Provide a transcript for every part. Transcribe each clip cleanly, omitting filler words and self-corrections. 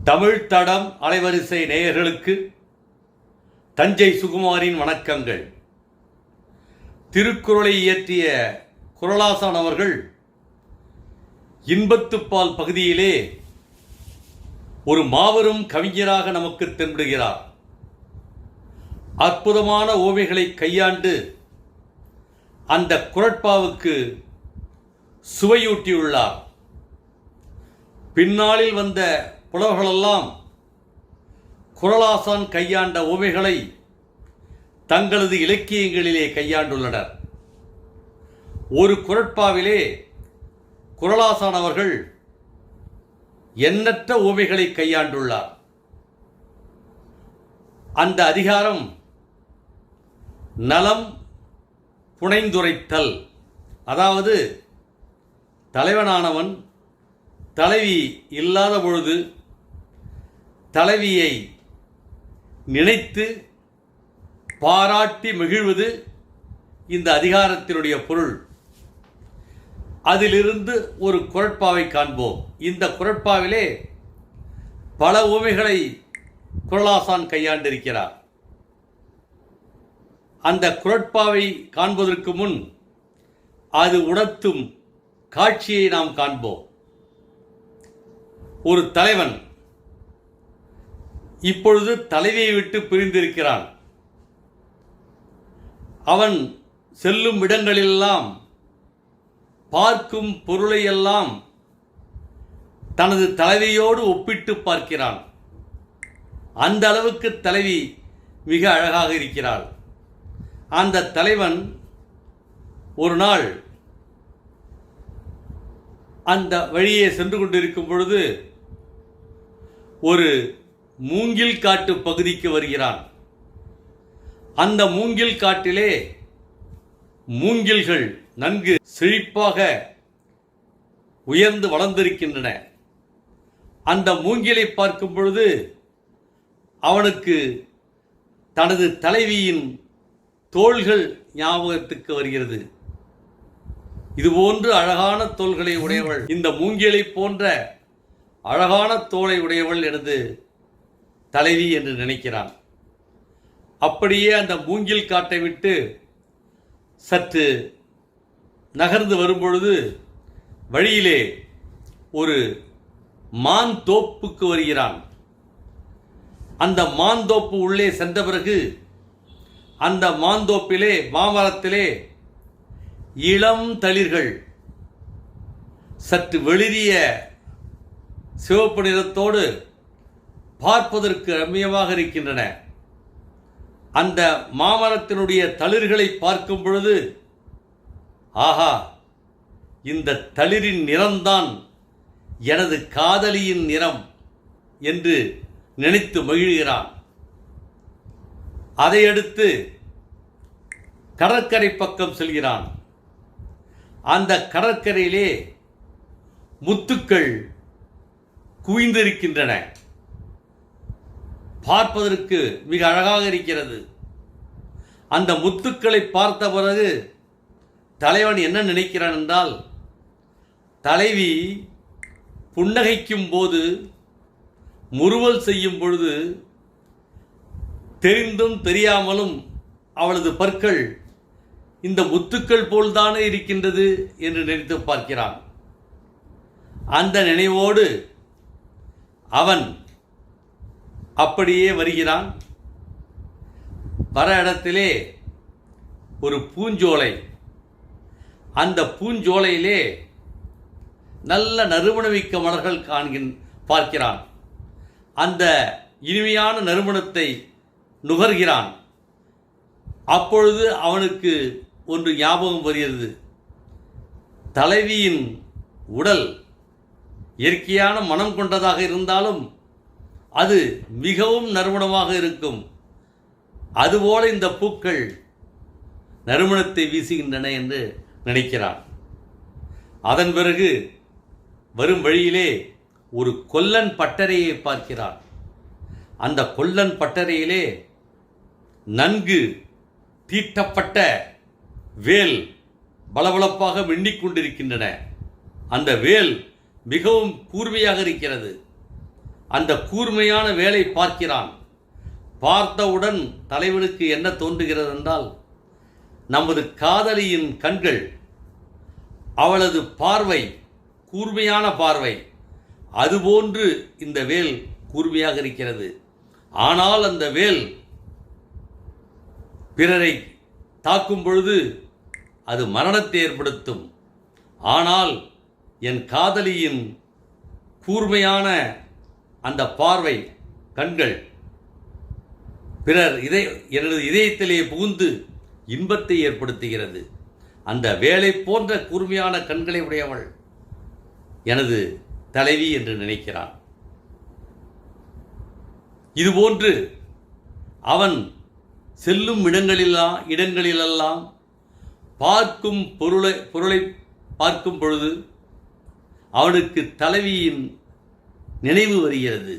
தமிழ் தடம் அலைவரிசை நேயர்களுக்கு தஞ்சை சுகுமாரின் வணக்கங்கள். திருக்குறளை இயற்றிய குறளாசான் அவர்கள் இன்பத்துப்பால் பகுதியிலே ஒரு மாபெரும் கவிஞராக நமக்கு தென்படுகிறார். அற்புதமான ஓமைகளை கையாண்டு அந்த குறட்பாவுக்கு சுவையூட்டியுள்ளார். பின்னாளில் வந்த புலவர்களெல்லாம் குறளாசான் கையாண்ட ஓமைகளை தங்களது இலக்கியங்களிலே கையாண்டுள்ளனர். ஒரு குறட்பாவிலே குறளாசான் அவர்கள் எண்ணற்ற ஓமைகளை கையாண்டுள்ளார். அந்த அதிகாரம் நலம் புனைந்துரைத்தல். அதாவது தலைவனானவன் தலைவி இல்லாத பொழுது தலைவியை நினைத்து பாராட்டி மகிழ்வது இந்த அதிகாரத்தினுடைய பொருள். அதிலிருந்து ஒரு குறட்பாவை காண்போம். இந்த குறட்பாவிலே பல உவமைகளை குறளாசான் கையாண்டிருக்கிறார். அந்த குறட்பாவை காண்பதற்கு முன் அது உணர்த்தும் காட்சியை நாம் காண்போம். ஒரு தலைவன் இப்பொழுது தலைவியை விட்டு பிரிந்திருக்கிறான். அவன் செல்லும் இடங்களெல்லாம் பார்க்கும் பொருளையெல்லாம் தனது தலைவியோடு ஒப்பிட்டு பார்க்கிறான். அந்த அளவுக்கு தலைவி மிக அழகாக இருக்கிறாள். அந்த தலைவன் ஒரு நாள் அந்த வழியே சென்று கொண்டிருக்கும் பொழுது ஒரு மூங்கில் காட்டு பகுதிக்கு வருகிறான். அந்த மூங்கில் காட்டிலே மூங்கில்கள் நன்கு செழிப்பாக உயர்ந்து வளர்ந்திருக்கின்றன. அந்த மூங்கிலை பார்க்கும் பொழுது அவனுக்கு தனது தலைவியின் தோள்கள் ஞாபகத்துக்கு வருகிறது. இதுபோன்று அழகான தோள்களை உடையவள், இந்த மூங்கிலை போன்ற அழகான தோளை உடையவள் எனது தலைவி என்று நினைக்கிறான். அப்படியே அந்த மூங்கில் காட்டை விட்டு சற்று நகர்ந்து வரும்பொழுது வழியிலே ஒரு மான் தோப்புக்கு வருகிறான். அந்த மாந்தோப்பு உள்ளே சென்ற பிறகு அந்த மாந்தோப்பிலே மாமரத்திலே இளம் தளிர்கள் சற்று வெளிரிய சிவப்பு நிறத்தோடு பார்ப்பதற்கு ரம்மியமாக இருக்கின்றன. அந்த மாமரத்தினுடைய தளிர்களை பார்க்கும் பொழுது ஆஹா, இந்த தளிரின் நிறம்தான் எனது காதலியின் நிறம் என்று நினைத்து மகிழ்கிறான். அதையடுத்து கடற்கரை பக்கம் செல்கிறான். அந்த கடற்கரையிலே முத்துக்கள் குவிந்திருக்கின்றன. பார்ப்பதற்கு மிக அழகாக இருக்கிறது. அந்த முத்துக்களை பார்த்த பிறகு தலைவன் என்ன நினைக்கிறான் என்றால், தலைவி புன்னகைக்கும் போது, முறுவல் செய்யும் பொழுது தெரிந்தும் தெரியாமலும் அவளது பற்கள் இந்த முத்துக்கள் போல்தானே இருக்கின்றது என்று நினைத்து பார்க்கிறான். அந்த நினைவோடு அவன் அப்படியே வருகிறான். வர இடத்திலே ஒரு பூஞ்சோலை. அந்த பூஞ்சோலையிலே நல்ல நறுமணமிக்க மலர்கள் பார்க்கிறான். அந்த இனிமையான நறுமணத்தை நுகர்கிறான். அப்பொழுது அவனுக்கு ஒன்று ஞாபகம் வருகிறது. தலைவியின் உடல் இயற்கையான மனம் கொண்டதாக இருந்தாலும் அது மிகவும் நறுமணமாக இருக்கும். அதுபோல இந்த பூக்கள் நறுமணத்தை வீசுகின்றன என்று நினைக்கிறான். அதன் பிறகு வரும் வழியிலே ஒரு கொல்லன் பட்டறையை பார்க்கிறான். அந்த கொல்லன் பட்டறையிலே நன்கு தீட்டப்பட்ட வேல் பளபளப்பாக மின்னிக் கொண்டிருக்கின்றன. அந்த வேல் மிகவும் கூர்மையாக இருக்கிறது. அந்த கூர்மையான வேலை பார்க்கிறான். பார்த்தவுடன் தலைவனுக்கு என்ன தோன்றுகிறது என்றால், நமது காதலியின் கண்கள், அவளது பார்வை கூர்மையான பார்வை, அதுபோன்று இந்த வேல் கூர்மையாக இருக்கிறது. ஆனால் அந்த வேல் பிறரை தாக்கும் பொழுது அது மரணத்தை ஏற்படுத்தும். ஆனால் என் காதலியின் கூர்மையான அந்த பார்வை கண்கள் எனது இதயத்திலே புகுந்து இன்பத்தை ஏற்படுத்துகிறது. அந்த வேலை போன்ற கூர்மையான கண்களை உடையவள் எனது தலைவி என்று நினைக்கிறான். இதுபோன்று அவன் செல்லும் இடங்களிலெல்லாம் பார்க்கும் பொருளை பார்க்கும் பொழுது அவனுக்கு தலைவியின் நினைவு வருகிறது.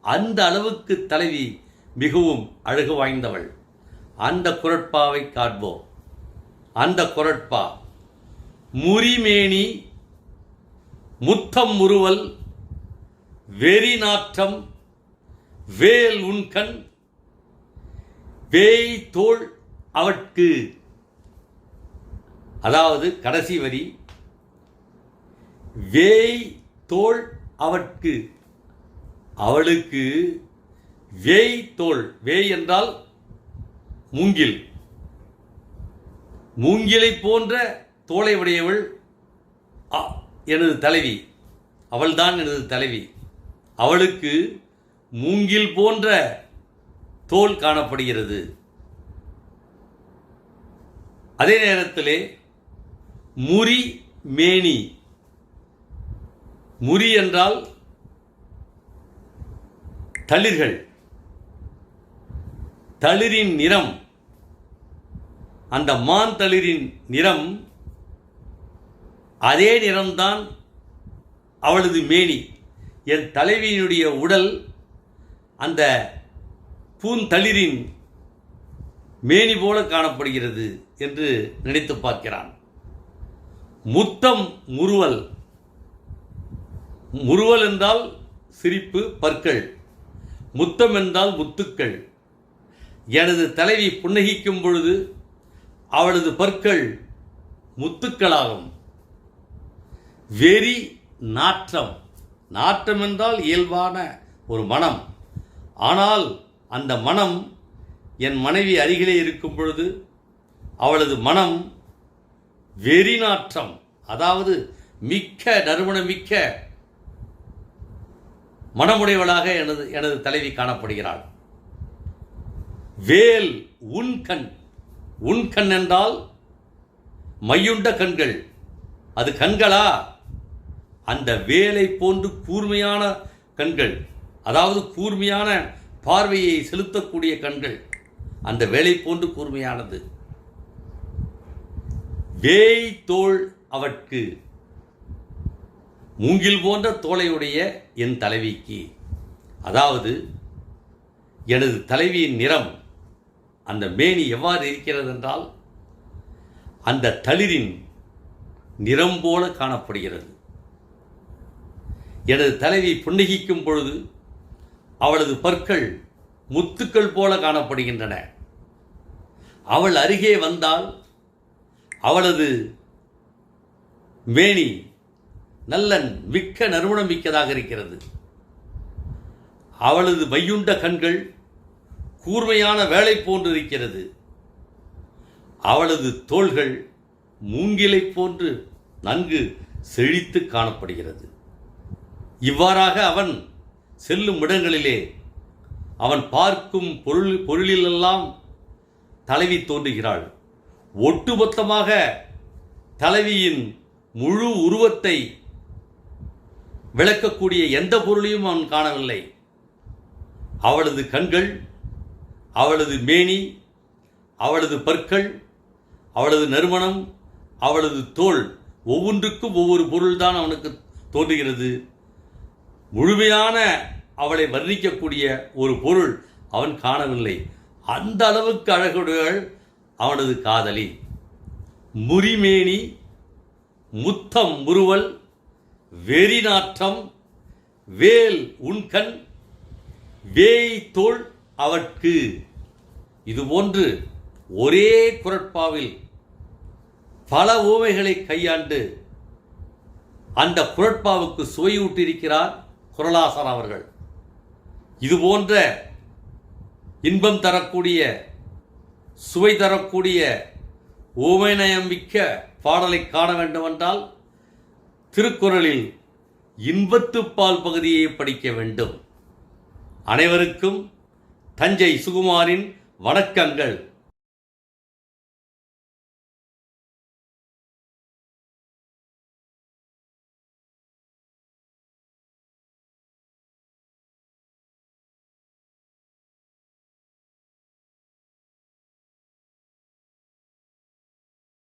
அந்த அளவுக்கு தலைவி மிகவும் அழகு வாய்ந்தவள். அந்த குரட்பாவை காண்போம். அந்த குரட்பா: முறிமேனி, முத்தம் முறுவல், வெறி நாற்றம், வேல் உண்கண், வேய் தோள் அவட்கு. அதாவது கடைசி வரி, வேய் தோள் அவட்கு, அவளுக்கு வேய் தோள். வேய் என்றால் மூங்கில், மூங்கிலை போன்ற தோளை உடையவள் எனது தலைவி. அவள்தான் எனது தலைவி. அவளுக்கு மூங்கில் போன்ற தோல் காணப்படுகிறது. அதே நேரத்திலே முறி மேனி, முறி என்றால் தளிர்கள், தளிரின் நிறம், அந்த மான் தளிரின் நிறம், அதே நிறம்தான் அவளது மேனி. என் தலைவியினுடைய உடல் அந்த பூந்தளிரின் மேனி போல காணப்படுகிறது என்று நினைத்து பார்க்கிறான். முத்தம் முறுவல், முறுவல் என்றால் சிரிப்பு, பற்கள். முத்தம் என்றால் முத்துக்கள். எனது தலைவி புன்னகிக்கும் பொழுது அவளது பற்கள் முத்துக்களாகும். வெறி நாற்றம், நாற்றம் என்றால் இயல்பான ஒரு மனம். ஆனால் அந்த மனம் என் மனைவி அருகிலே இருக்கும் பொழுது அவளது மனம் வெறி நாற்றம், அதாவது மிக்க நறுமணமிக்க மனமுடையவளாக எனது தலைவி காணப்படுகிறாள். வேல் உண்கண், உண்கண் என்றால் மையுண்ட கண்கள். அது கண்களா? அந்த வேலை போன்று கூர்மையான கண்கள், அதாவது கூர்மையான பார்வையை செலுத்தக்கூடிய கண்கள், அந்த வேலை போன்று கூர்மையானது. வேய் தோள் அவட்கு, மூங்கில் போன்ற தோளையுடைய என் தலைவிக்கு. அதாவது எனது தலைவியின் நிறம், அந்த மேனி எவ்வாறு இருக்கிறது என்றால் அந்த தளிரின் நிறம் போல காணப்படுகிறது. எனது தலைவி புன்னகிக்கும் பொழுது அவளது பற்கள் முத்துக்கள் போல காணப்படுகின்றன. அவள் அருகே வந்தால் அவளது மேனி நல்ல மிக்க நறுமணம் மிக்கதாக இருக்கிறது. அவளது மையுண்ட கண்கள் கூர்மையான வேலை போன்று இருக்கிறது. அவளது தோள்கள் மூங்கிலை போன்று நன்கு செழித்து காணப்படுகிறது. இவ்வாறாக அவன் செல்லும் இடங்களிலே அவன் பார்க்கும் பொருளிலெல்லாம் தலைவி தோன்றுகிறாள். ஒட்டுமொத்தமாக தலைவியின் முழு உருவத்தை விளக்கக்கூடிய எந்த பொருளையும் அவன் காணவில்லை. அவளது கண்கள், அவளது மேனி, அவளது பற்கள், அவளது நறுமணம், அவளது தோல், ஒவ்வொன்றுக்கும் ஒவ்வொரு பொருள்தான் அவனுக்கு தோன்றுகிறது. முழுமையான அவளை வர்ணிக்கக்கூடிய ஒரு பொருள் அவன் காணவில்லை. அந்த அளவுக்கு அழகுடையவள் அவனது காதலி. முறிமேனி, முத்தம் முறுவல், வெறி நாற்றம், வேல் உண்கண் வேய் தோள் அவட்கு. இதுபோன்று ஒரே குறட்பாவில் பல ஓமைகளை கையாண்டு அந்த குறட்பாவுக்கு சுவையூட்டியிருக்கிறார் குறளாசான் அவர்கள். இதுபோன்ற இன்பம் தரக்கூடிய சுவை தரக்கூடிய ஓமைநயமிக்க பாடலை காண வேண்டுமென்றால் திருக்குறளில் இன்பத்துப்பால் பகுதியை படிக்க வேண்டும். அனைவருக்கும் தஞ்சை சுகுமாரின் வணக்கங்கள்.